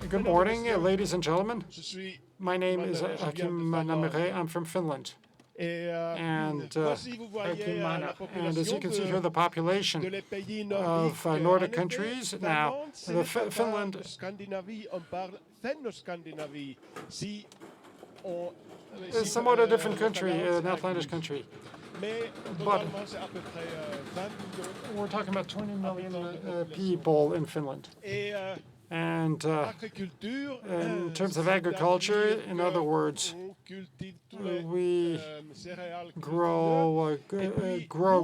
Good morning, ladies and gentlemen. My name is Heikki. I'm from Finland. And Heikki. And as you can see here, the population of Nordic countries. Now, Finland. Is somewhat a different country, an outlandish country. But we're talking about 20 million people in Finland. And in terms of agriculture, in other words, we grow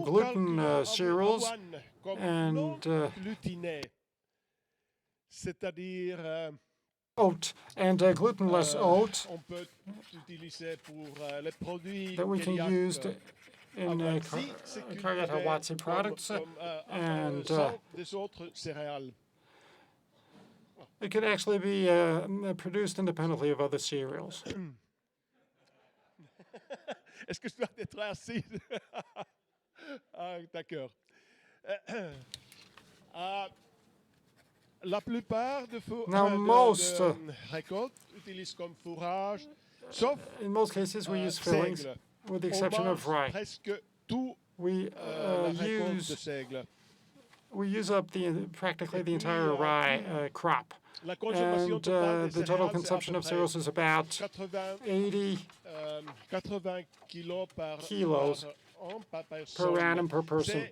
gluten cereals and oat and glutenless oat that we can use in Karjat products, and it can actually be produced independently of other cereals. Est-ce que je dois être assis? Ah, d'accord. La plupart de récoltes utilisent comme fourrage, sauf in most cases we use fillings, with the exception of rye. We use up practically the entire rye crop. And the total consumption of cereals is about 80 kilos per annum per person.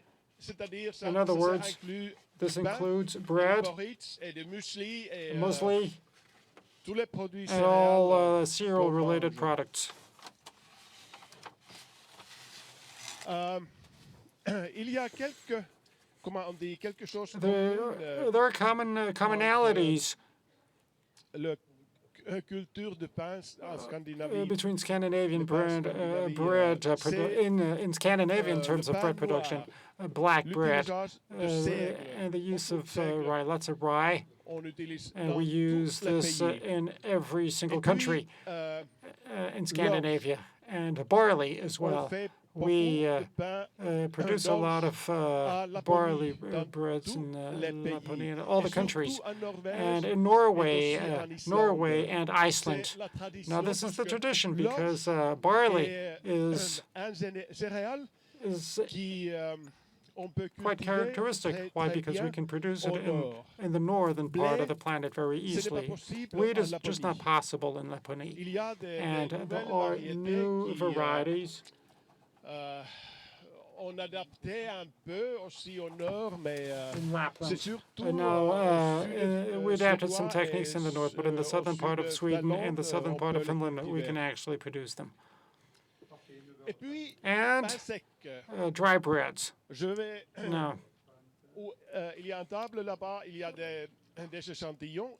In other words, this includes bread, muesli, and all cereal-related products. There are commonalities between Scandinavian bread in Scandinavian terms of bread production, black bread, and the use of rye, lots of rye, and we use this in every single country in Scandinavia, and barley as well. We produce a lot of barley breads in Laponi and all the countries, and in Norway and Iceland. Now this is the tradition because barley is quite characteristic. Why? Because we can produce it in the northern part of the planet very easily. Wheat is just not possible in Laponi, and there are new varieties. On adaptait un peu aussi au nord, mais c'est surtout. Now, we adapted some techniques in the north, but in the southern part of Sweden and the southern part of Finland, we can actually produce them. And dry breads. Now,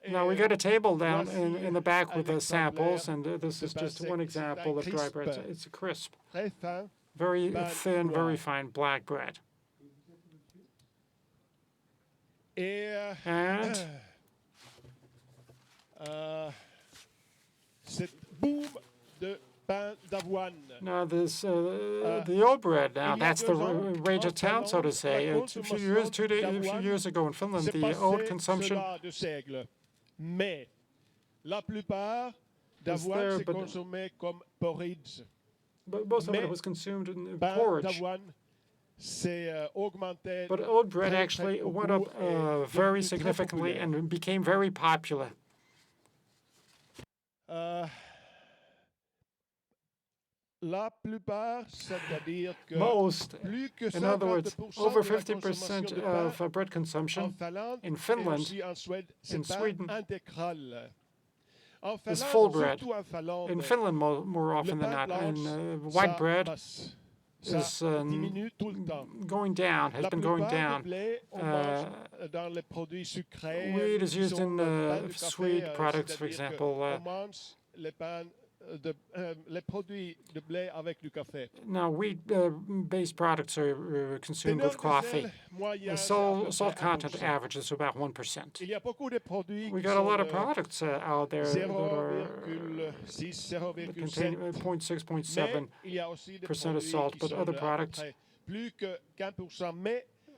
now we got a table down in the back with the samples, and this is just one example of dry bread. It's a crisp. Very thin, very fine black bread. And now this the old bread. Now that's the rage of town, so to say. A few years ago in Finland, the oat consumption was there, but most of it was consumed in porridge. But oat bread actually went up very significantly and became very popular. Most, in other words, over 50% of bread consumption in Finland, in Sweden, is full bread. In Finland, more often than not, and white bread is going down, has been going down. Wheat is used in sweet products, for example. Now, wheat-based products are consumed with coffee. The salt content average is about 1%. We got a lot of products out there that contain 0.6, 0.7% of salt, but other products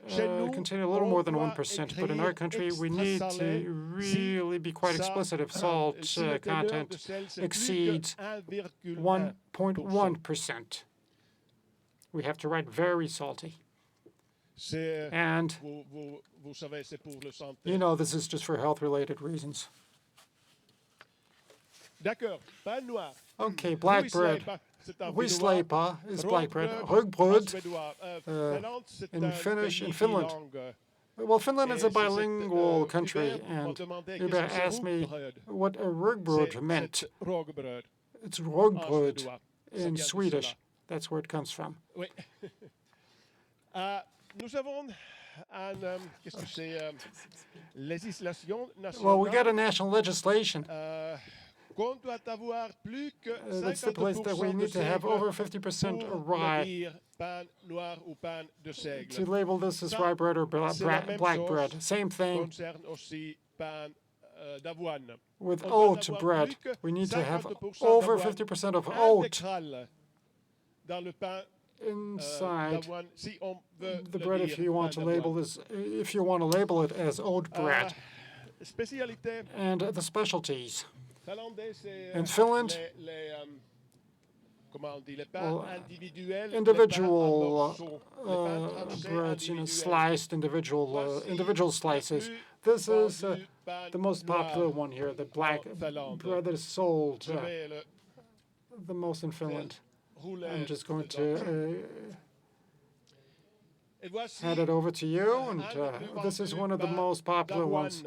contain a little more than 1%, but in our country we need to really be quite explicit if salt content exceeds 1.1%. We have to write very salty. And you know this is just for health-related reasons. Okay, black bread. Huisleipä is black bread. Rugbröd in Finnish, in Finland. Well, Finland is a bilingual country, and you asked me what a rugbröd meant. It's rugbröd in Swedish. That's where it comes from. Well, we got a national legislation that stipulates that we need to have over 50% rye to label this as rye bread or black bread. Same thing with oat bread. We need to have over 50% of oat inside the bread if you want to label it as oat bread. And the specialties. In Finland, individual breads, sliced individual slices. This is the most popular one here, the black bread that is sold the most in Finland. I'm just going to hand it over to you, and this is one of the most popular ones.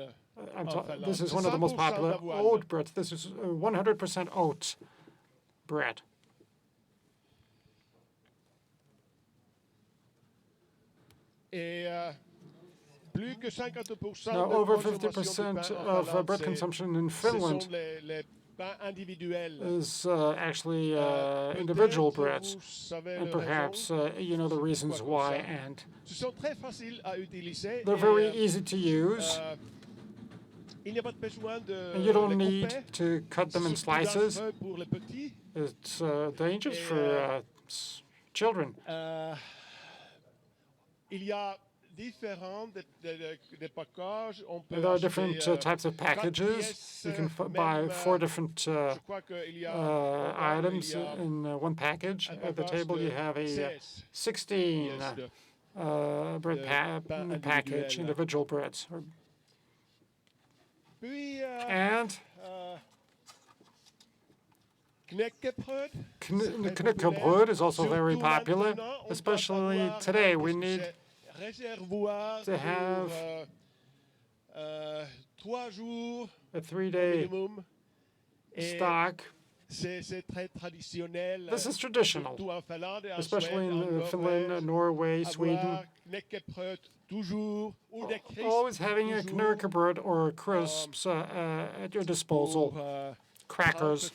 This is one of the most popular oat breads. This is 100% oat bread. Now, over 50% of bread consumption in Finland is actually individual breads, and perhaps you know the reasons why, and they're very easy to use. And you don't need to cut them in slices. It's dangerous for children. There are different types of packages. You can buy 4 different items in one package. At the table you have a 16 bread package, individual breads. And knäckebröd is also very popular, especially today. We need to have a 3-day stock. This is traditional, especially in Finland, Norway, Sweden. Always having a knäckebröd or crisps at your disposal, crackers.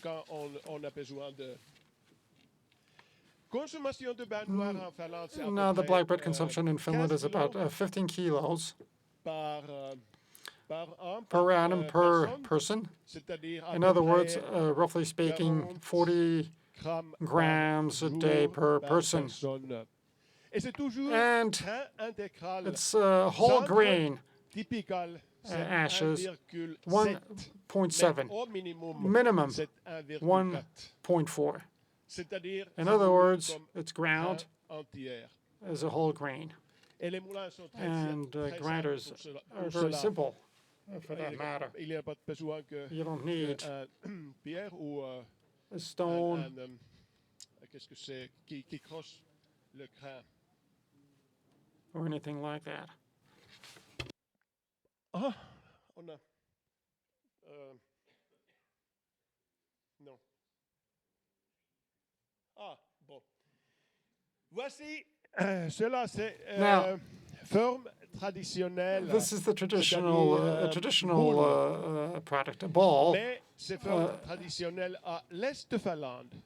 Now, the black bread consumption in Finland is about 15 kilos per annum per person. In other words, roughly speaking, 40 grams a day per person. And it's whole grain ashes, 1.7, minimum 1.4. In other words, it's ground as a whole grain. And grinders are very simple, for that matter. You don't need a stone or anything like that. Non. Bon. Voici, cela c'est forme traditionnelle. This is the traditional product, a ball.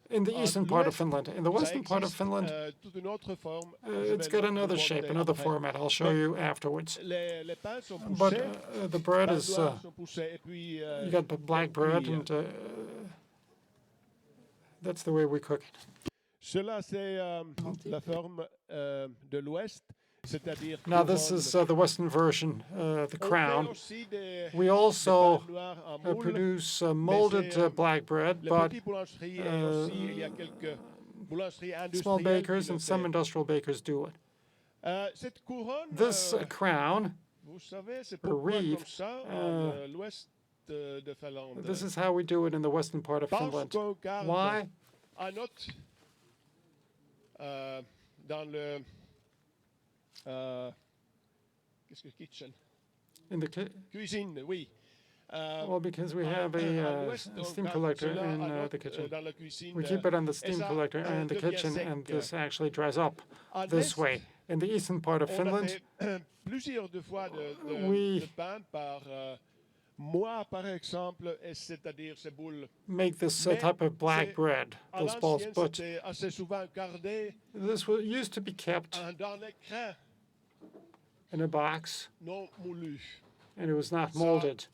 In the eastern part of Finland. In the western part of Finland, it's got another shape, another format. I'll show you afterwards. But the bread is, you got black bread, and that's the way we cook it. Cela, c'est la forme de l'Ouest. Now this is the Western version, the crown. We also produce molded black bread, but small bakers and some industrial bakers do it. This crown, or wreath, this is how we do it in the western part of Finland. Why? In the cuisine, oui. Well, because we have a steam collector in the kitchen. We keep it on the steam collector in the kitchen, and this actually dries up this way. In the eastern part of Finland, we make this type of black bread, those balls, but this used to be kept in a box, and it was not molded.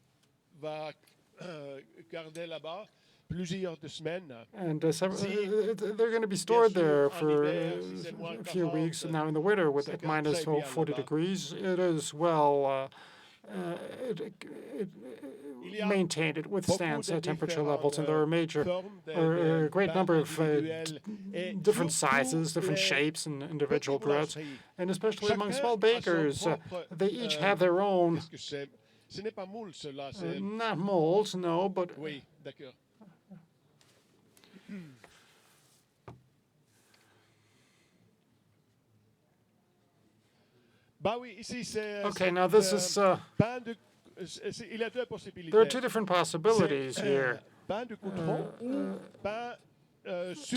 And they're going to be stored there for a few weeks. Now in the winter, with at minus 40 degrees, it is well maintained. It withstands temperature levels, and there are a great number of different sizes, different shapes, and individual breads. And especially among small bakers, they each have their own. Not molds, no, but okay, now this is there are two different possibilities here.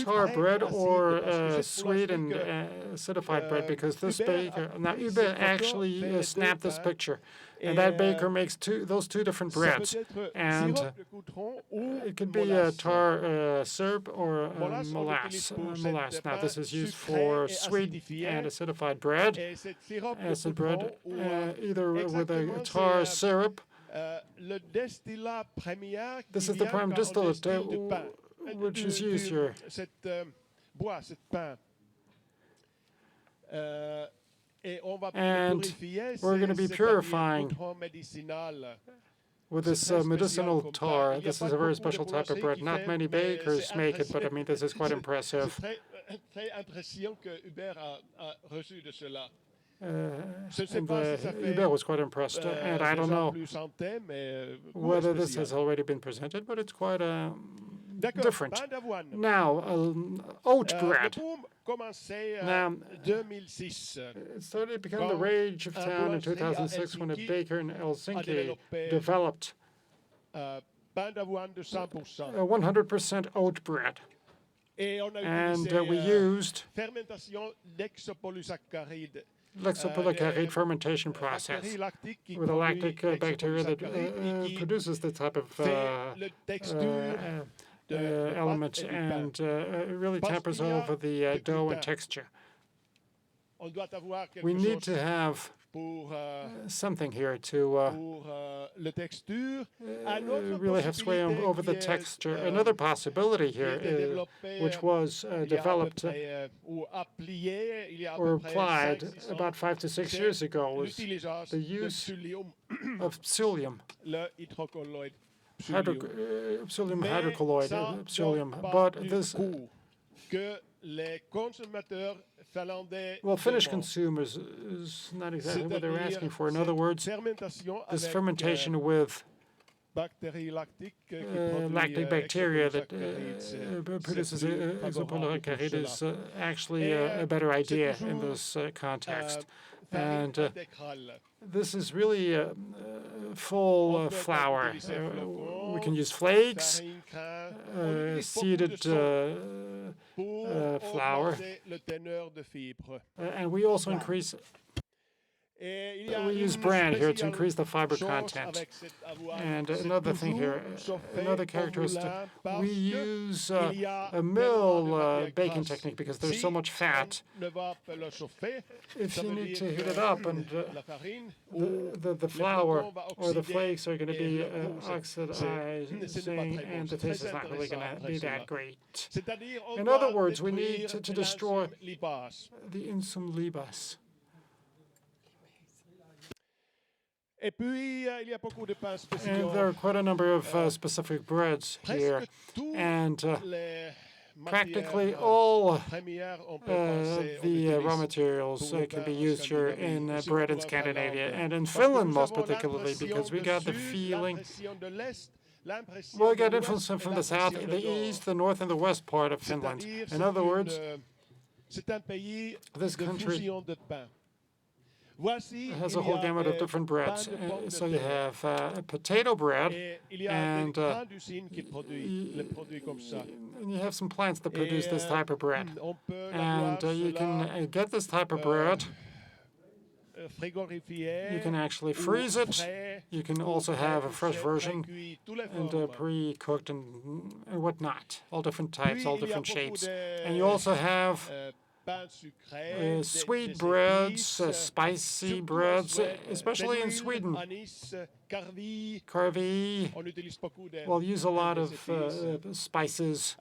Tar bread or sweet and acidified bread, because this baker, now Ube actually snapped this picture, and that baker makes those two different breads, and it could be a tar syrup or molasses. Now this is used for sweet and acidified bread, acid bread, either with a tar syrup. This is the prime distillate which is used here. And we're going to be purifying with this medicinal tar. This is a very special type of bread. Not many bakers make it, but I mean, this is quite impressive. And Hubert was quite impressed, and I don't know whether this has already been presented, but it's quite different. Now, oat bread. Now, it started to become the rage of town in 2006 when a baker in Helsinki developed 100% oat bread. And we used lexopolysaccharide fermentation process with a lactic bacteria that produces the type of element, and it really tempers over the dough and texture. We need to have something here to really have sway over the texture. Another possibility here, which was developed or applied about 5 to 6 years ago, was the use of psyllium. Psyllium hydrocolloid, psyllium, but this, well, Finnish consumers is not exactly what they're asking for. In other words, this fermentation with lactic bacteria that produces isopolysaccharide is actually a better idea in this context. And this is really full flour. We can use flakes, seeded flour, and we also increase. We use bran here to increase the fiber content. And another thing here, another characteristic, we use a mill baking technique because there's so much fat. If you need to heat it up, and the flour or the flakes are going to be oxidizing, and the taste is not really going to be that great. In other words, we need to destroy the insum libas. Et puis, il y a beaucoup de pains spéciaux. And there are quite a number of specific breads here. Presque tous And les practically matières all premières, on peut penser, on the raw utilise materials pour le can pain be en used here Scandinavie, in aussi bread pour in la Scandinavia, Finlande. and in Parce que Finland nous most avons particularly, l'impression because we de got the sud, feeling. l'impression de l'est, l'impression Well, we de got influence l'ouest et from the south, l'impression the de nord. east, the north, and the west part of Finland. C'est-à-dire, In other words, c'est un pays this de country fusion de pain. Voici, has il a y whole a gamut of des different pains breads. de pommes de So you terre. have potato bread, Et il y a and des grandes usines qui produisent les produits comme ça. and you have some plants that produce Et this type of bread. on peut And l'avoir you can cela get this type of bread. frigorifié You can actually ou freeze it. frais, You can ou also have a fresh version pré-cuit, tous les and formes. pre-cooked and whatnot, all different types, Puis, all il y a different beaucoup shapes. de, And you also have pains sucrés, sweet des breads, épices, spicy surtout en breads, Suède, especially in fenouil, Sweden. anis, carvi. Carvey, On utilise beaucoup de we'll use a lot des of épices. spices.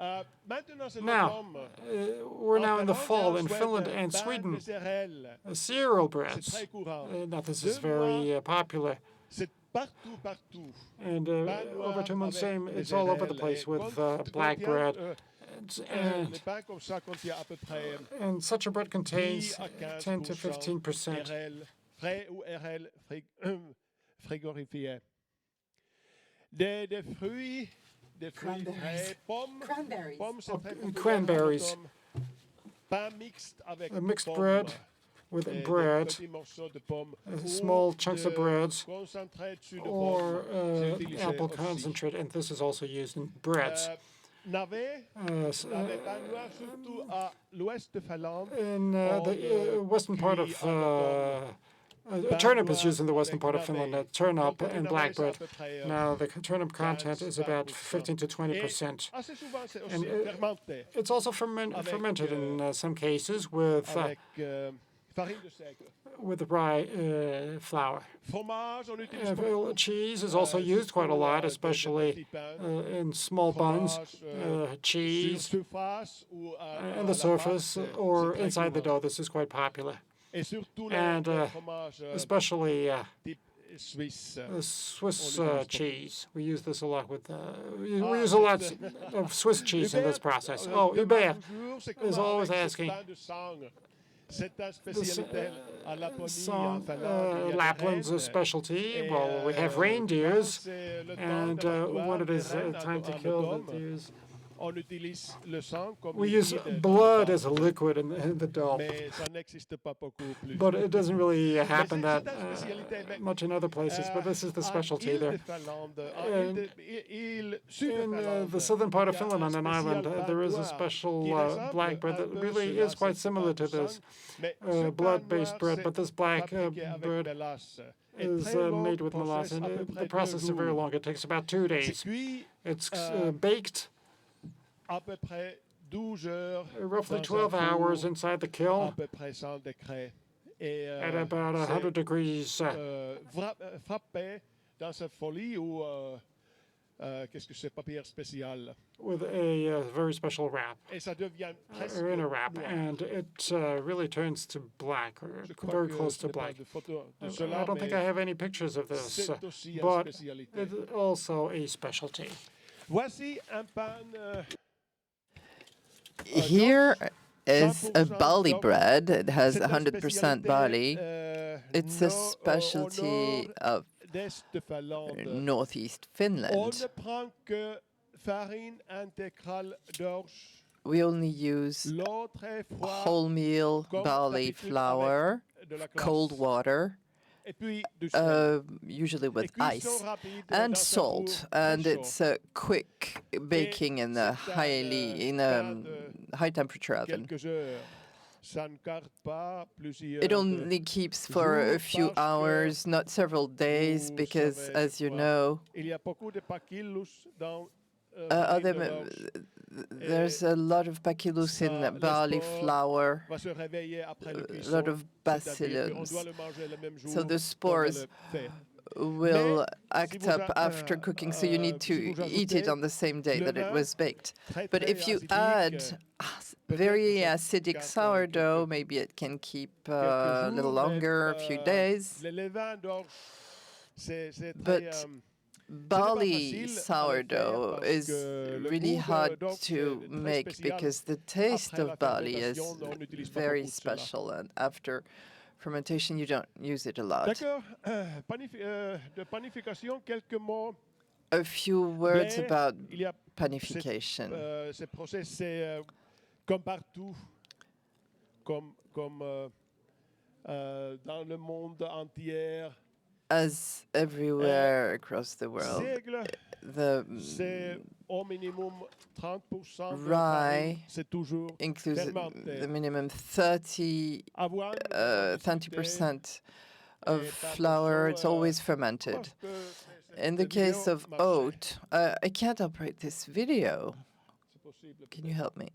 Maintenant, c'est Now, l'automne. we're now in the Finlande et fall en in Suède, Finland and pain Sweden. de céréales, Cereal c'est breads. très courant. Now, this Deux is very mois, popular. c'est partout, partout. And Pain over noir to Moon avec same, des it's all over the céréales. place Et with quand- black contient, bread. les pains comme ça contiennent à peu près And such a bread 10 contains à 10 to 15% 15% RL, frais ou RL frigorifiés. Des fruits frais, pommes. Cranberries. Pommes, c'est très populaire en cranberries. automne. Pain mixte avec A mixed pommes. bread with Des bread, petits morceaux de pommes. Ou small chunks of de breads, concentré de jus de or pomme. C'est utilisé apple aussi. concentrate, and this is also used in breads. Navet, S- navet pain noir, surtout à l'ouest de Finlande. in the western part of turnip is used in the western part of Finland, turnip and black bread. Now, the turnip content is about 15 to 20%. Assez souvent, c'est And aussi fermenté it's also fermented in some cases with avec farine de seigle. rye flour. Fromage, on utilise beaucoup. Cheese is also used quite a lot, especially in small buns. Cheese Surface ou on the surface or inside the dough. This is quite popular, Et surtout and les fromages especially type suisse. Swiss cheese. We use this a lot with. We use a lot of Swiss cheese in this process. Oh, Hubert is always asking. C'est une spécialité à Laponie, en Some Finlande. Il y a des Lapland's a rennes. specialty. Well, we have Quand reindeers, c'est le temps and d'abattoir when it des is rennes time to en kill automne, the deers, on utilise le sang comme we use liquide blood dans as a liquid in the dough. mais ça n'existe pas beaucoup plus. But it doesn't really happen c'est that une spécialité, mais, much in other places. But this is the en specialty île there. de Finlande, en And île sud de In Finlande, the southern part of il y a Finland, on un an island, spécial there is a pain special qui ressemble black bread un that peu really cela, is quite c'est similar pas to du sang, this mais ce pain blood-based noir, bread. c'est But this black fabriqué avec bread mélasse. Et is très long made with molasses, process, à peu and près the process is 2 very jours. long. It takes about 2 C'est days. cuit It's baked à peu près 12 heures roughly dans 12 un four hours inside the à kiln peu près 100 degrés. Et at about 100 degrees. frappé dans cette folie ou qu'est-ce que c'est, papier spécial. With a very special wrap, Et ça devient presque or in a wrap, noir. and it really turns to black, or Je crois very que close je to n'ai pas black. de photo de I cela, don't think mais I have any pictures of this, c'est aussi une but spécialité. it's also a specialty. Voici un pain Here is a 100% barley d'orge. bread. It has C'est une 100% spécialité, barley. It's a au specialty of nord-est de Finlande. northeast On Finland. ne prend que farine intégrale d'orge. We only use L'eau très froide, wholemeal comme barley d'habitude, flour, avec de la glace. cold water, Et puis du sel. usually with Et cuisson ice, rapide and dans un salt. four And très it's a quick baking in a high temperature oven. quelques heures. Ça ne garde pas plusieurs It only keeps for a few parce que hours, not several days, vous because, savez as you quoi, know, il y a beaucoup de bacillus dans other farine de there's a lot of bacillus ça, in le barley sport flour, va se réveiller après le a cuisson, lot of c'est-à-dire qu'on bacillus. doit le manger le même jour So the qu'on spores le fait. will Mais act si vous up after cooking, so you need to si vous eat it ajoutez on the same day le that it vin was baked. très, But très if you acidique, add peut-être very que ça acidic garde sourdough, quelques- maybe it can keep quelques a little jours, mais, longer, a few days. le levain d'orge But barley sourdough is really hard to make because the taste of barley is very special, and after fermentation you don't use it a lot. D'accord. De panification, quelques mots. A few words Mais about il y a panification. ce process, c'est comme partout, comme dans le monde entier. As everywhere across the world, Seigle, the c'est au minimum 30% de rye farine, c'est toujours includes fermenté. the minimum 30% Avoine, 30% of flour. It's always fermented. parce que In the case of oat, I can't operate this video. c'est possible. Can you help me?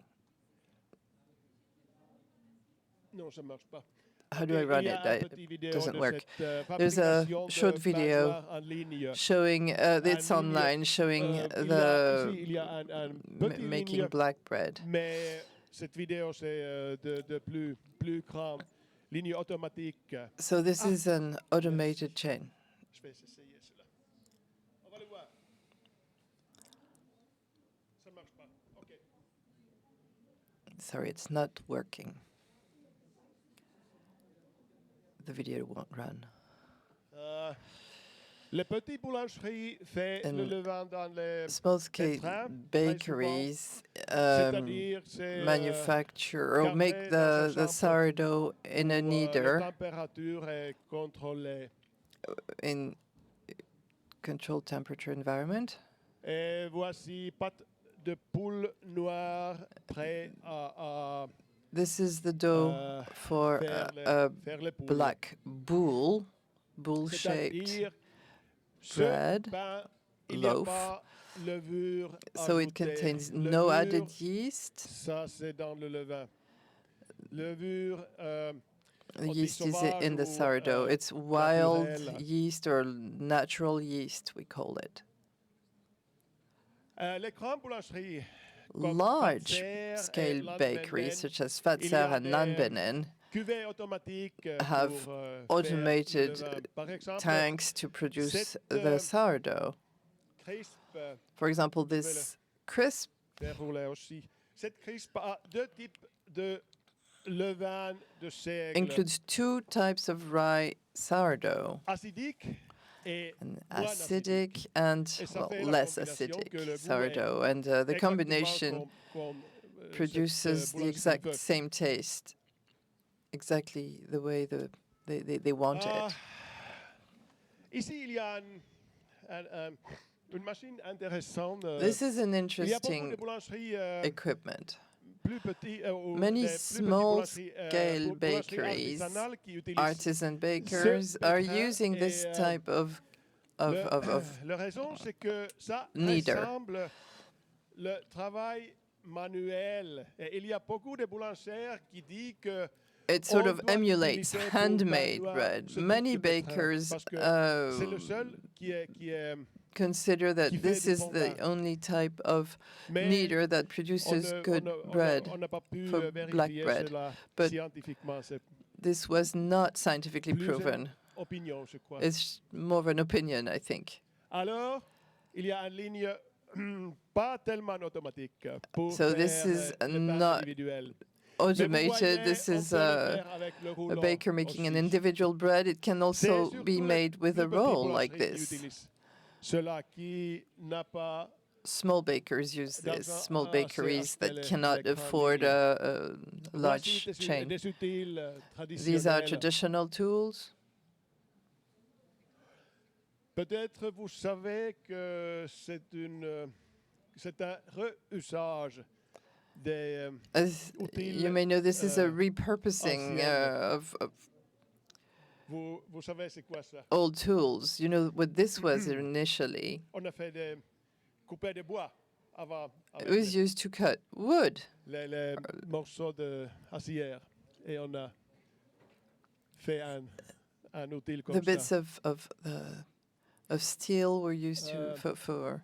Non, ça marche pas. How do I run Il y it? a un petit vidéo Doesn't de work. cette, There's a fabrication de short video bagoirs en ligne. showing, it's ligne, online, showing il y a un petit making ligne, black bread. mais cette vidéo c'est de plus grande ligne automatique. So this is an automated chain. Je vais essayer cela. On va le voir. Ça marche pas. OK. Sorry, it's not working. The video won't run. Les petites boulangeries fait le And levain dans les Small-scale trains, bakeries c'est-à-dire c'est manufacture or make carré dans the un chambre sourdough in a où, kneader la température est contrôlée. in controlled temperature environment. Et voici pâte de poule noire prêt à This is the dough for a faire les poules. black bull-shaped C'est-à-dire, ce bread pain, il n'y a loaf. pas levure So it ajoutée. contains no Levure, added yeast. ça c'est dans le levain. Levure, The on dit yeast is sauvage in the ou, sourdough. It's wild naturel. yeast or natural yeast, we call it. Les grandes boulangeries, comme Large-scale Fazer et bakeries Landbenen, such as il y a Fazer and des Landbenen cuvées automatiques have pour, faire automated le levain. Par exemple, tanks to produce cette, the sourdough. crisp, For example, this crisp faire rouler aussi. Cette crisp a deux types de levain de seigle. includes two types of rye sourdough, Acidique et an moins acidic and ça fait la less combinaison acidic que le goût est sourdough. And the exactement combination comme, cette, produces the boulangerie exact veut. same taste, exactly the way they want Ah, it. Ici, il y a une machine intéressante. This is an Il y a beaucoup de interesting boulangeries equipment. plus petites, ou Many des plus petites boulangeries, small-scale boulangeries bakeries, artisanales qui utilisent artisan bakers are using this type of la raison, c'est que ça kneader. ressemble le travail manuel. Et il y a beaucoup de boulangères qui disent que it sort on of doit emulates utiliser pour handmade baignoire bread. ce Many type de train, bakers parce que c'est le seul qui est consider that qui fait this du is bon the pain. only type of Mais kneader that produces good bread. on n'a pas pu for black vérifier bread, cela but scientifiquement. C'est This was not scientifically plus une proven. opinion, je crois. It's more of an opinion, I think. Alors, il y a une ligne pas tellement automatique pour So faire this is le pain not individuel. automated. This on is peut le a faire avec le a rouleau baker making an aussi. individual bread. It can C'est also surtout be les made with plus a petites roll like boulangeries qui this. utilisent cela, qui n'a pas Small bakers use Dans this. un- Small un bakeries CHP, that les cannot grandes afford lignes. a Voici large des chain. des outils These are traditionnels. traditional tools. Peut-être vous savez que c'est un réusage des As outils. you may know, this is a uh, repurposing anciennes. of Vous savez c'est quoi ça? old tools. You know what this was initially? On a fait des coupés de bois avant It avec was used to cut wood. les morceaux de acier et on a fait un outil comme The bits ça. of steel were used for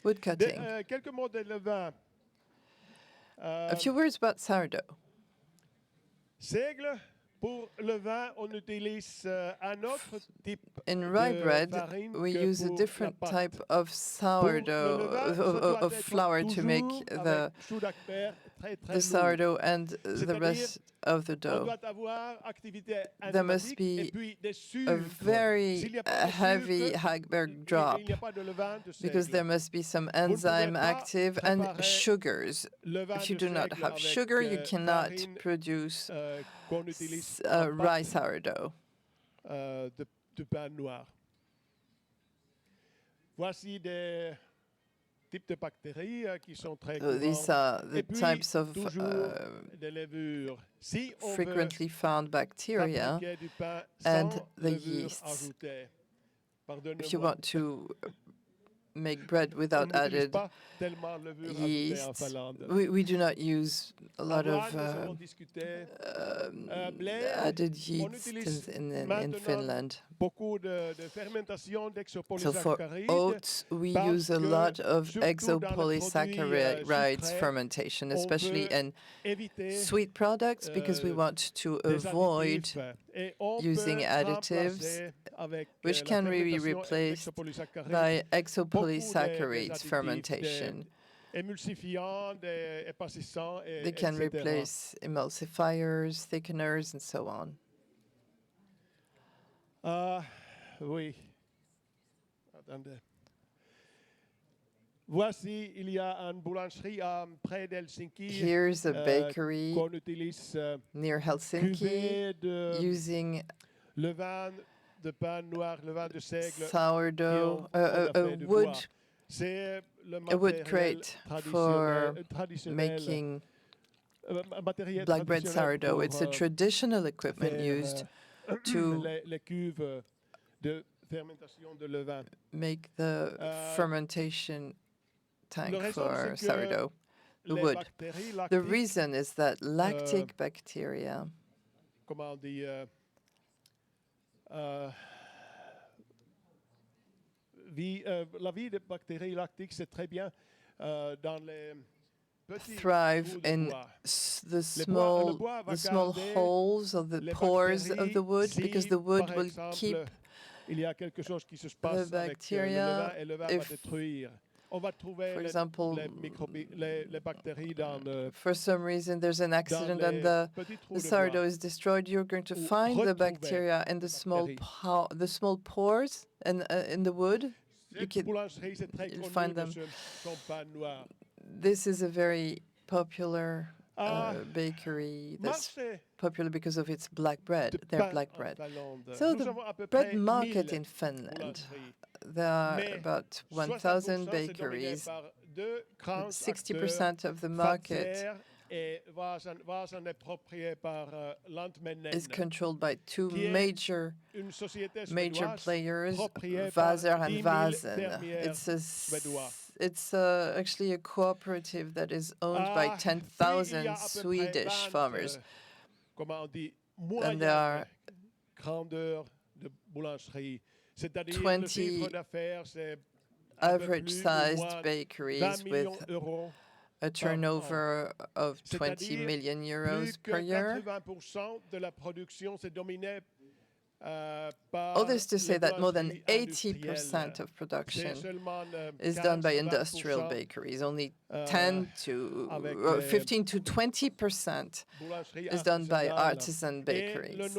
wood Des, cutting. quelques mots de levain. A few words about sourdough. Seigle, In rye bread, we use a different type of sourdough, of flour to make the sourdough and the rest of the dough. There must be a very heavy Hagberg drop because there must be some enzyme active and sugars. If you do not have sugar, you cannot produce rye sourdough. De pain noir. Voici des types de bactéries qui sont très courantes. These are the types of frequently found bacteria and the yeasts. If you want to make bread without added yeast, we do not use a lot of added yeast in Finland. So for oats, we use a lot of exopolysaccharides fermentation, especially in sweet products, because we want to avoid using additives, which can be replaced by exopolysaccharides fermentation. They can replace emulsifiers, thickeners, and so on. Oui. Attendez. Voici, il y a une boulangerie près d'Helsinki. Here's a bakery near Helsinki using levain de pain noir, levain de seigle, sourdough, a wood crate for making black bread sourdough. It's a traditional equipment used to make the fermentation tank for sourdough, the wood. The reason is that lactic bacteria la vie des bactéries lactiques, c'est très bien dans les thrive in the small holes of the pores of the wood, because the wood will keep the bacteria. For example, for some reason there's an accident and the sourdough is destroyed, you're going to find the bacteria in the small pores and in the wood. You'll find them. This is a very popular bakery that's popular because of its black bread, their black bread. So the bread market in Finland, there are about 1,000 bakeries. 60% of the market is controlled by two major players, Vaser and Vasen. It's actually a cooperative that is owned by 10,000 Swedish farmers. And there are 20 average-sized bakeries with a turnover of 20 million euros per year. All this to say that more than 80% of production is done by industrial bakeries. Only 15 to 20% is done by artisan bakeries.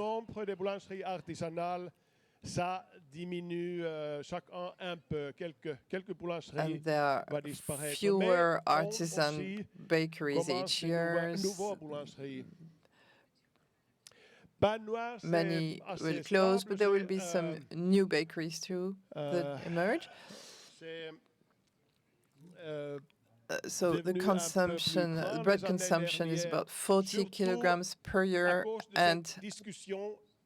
Ça diminue chaque an un peu, quelques boulangeries. And there are fewer artisan bakeries each year. Many will close, but there will be some new bakeries too that emerge. So the bread consumption is about 40 kilograms per year and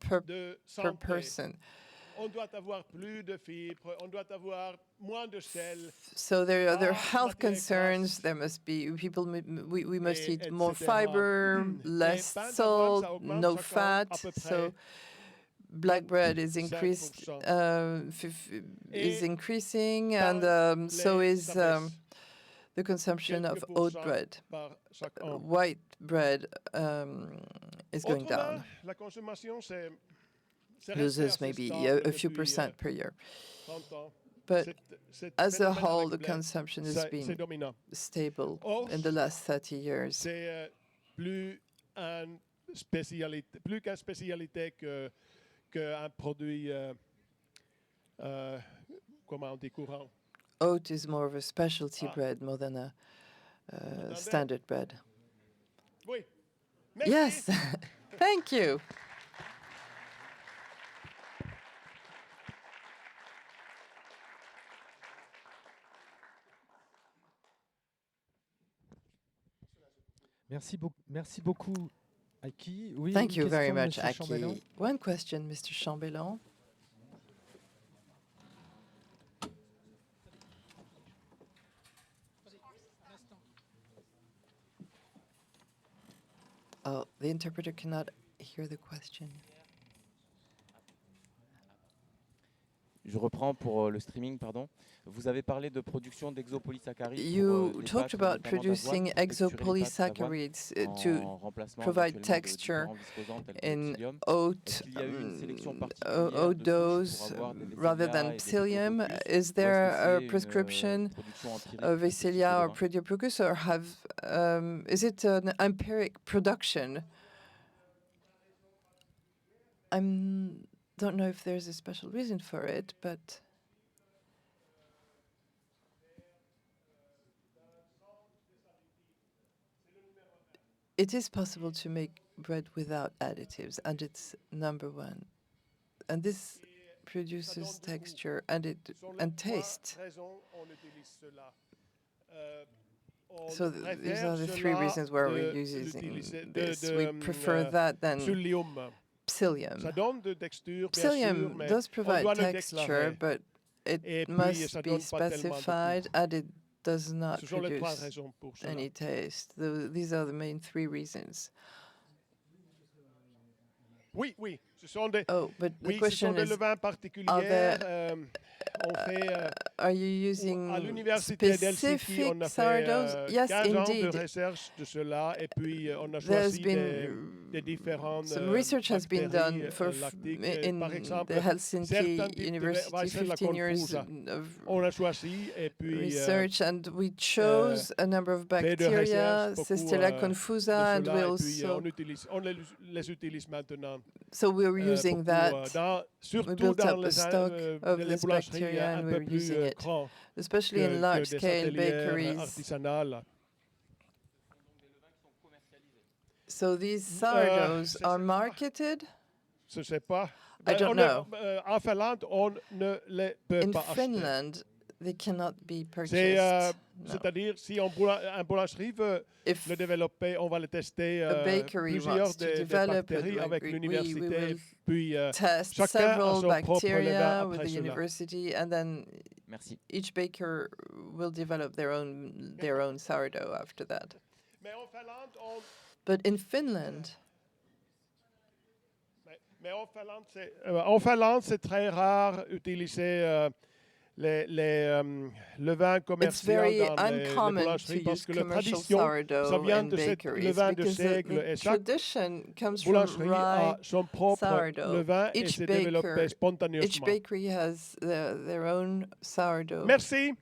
per person. So there are other health concerns. There must be we must eat more fiber, less salt, no fat. So black bread is increasing, and so is the consumption of quelques oat pourcents bread. par chaque an. White bread is going Autrement, down, la consommation, c'est resté loses assez maybe stable a few depuis, percent per year. 30 ans. But Cet as a phénomène whole, the avec le blé, consumption has c'est been dominant. stable Or, in the last 30 years. c'est plus qu'une spécialité qu'un produit, comment on dit, courant. Oat is more of a specialty Ah. bread more than a Attendez. standard bread. Oui. Merci. Yes, thank you. Merci beaucoup, Heikki. Oui, Thank une you very question de much, Monsieur Chambellan. Aki. One question, Mr. Chambellan. Oh, the interpreter cannot hear the question. Je reprends pour le streaming, pardon. Vous avez parlé de production d'exopolysaccharides You pour les talked pâtes, about notamment producing d'avoine, pour texturer les pâtes d'avoine exopolysaccharides to en remplacement provide éventuellement de texture différents viscosants tels que le in psyllium. oat, Est-ce qu'il y a eu une sélection particulière oat de souches doughs pour avoir des rather Vesilia than et des psyllium? Pediococcus, Is ou est-ce there que a c'est une prescription production empirique of de ce type de Vesilia or levain? Pediococcus, or is it an empiric production? I don't know if there's a special reason for it, but it is possible to make bread without additives, and it's number one. And this produces texture and taste. So these are the three reasons why we're using this. We prefer that than psyllium. Psyllium does provide texture, but it must be specified, and it does not produce any taste. These are the main three reasons. Oui, oui. Ce sont des, Oh, but the oui, ce sont question des is, levains particuliers. On fait, are you using à l'université d'Helsinki, specific on a sourdoughs? fait Yes, 15 ans de indeed. recherche de cela, et puis on a There's choisi been des différentes some research has been done lactiques. in Par exemple, the Helsinki certains types de University, 15 years confusa. On a choisi, et puis research, and we chose a number of bacteria, Cystella confusa, and we also les utilise maintenant. so we're using that. We built up a stock of les this boulangeries bacteria, un and peu we're plus using it, grands especially que in des large-scale ateliers bakeries. artisanales. So these sourdoughs are marketed. Je sais pas. I don't know. En Finlande, on ne les peut In pas acheter. Finland, they cannot be purchased. No. C'est-à-dire, si un boulangerie veut If le développer, on va le tester a bakery plusieurs wants to des develop it, bactéries avec we l'université. will Puis test chacun a several son propre levain bacteria with après the cela. university, and then Merci. each baker will develop their own sourdough after that. Mais en Finlande, on But in Finland, Mais en Finlande, c'est très rare utiliser les levains it's commerciaux very dans les uncommon to boulangeries parce use que la commercial tradition, ça sourdough vient in de ce bakeries levain de because seigle et the chaque tradition comes from boulangerie rye a son propre sourdough. levain et Each s'est développé baker, each spontanément. bakery has their own sourdough. Merci.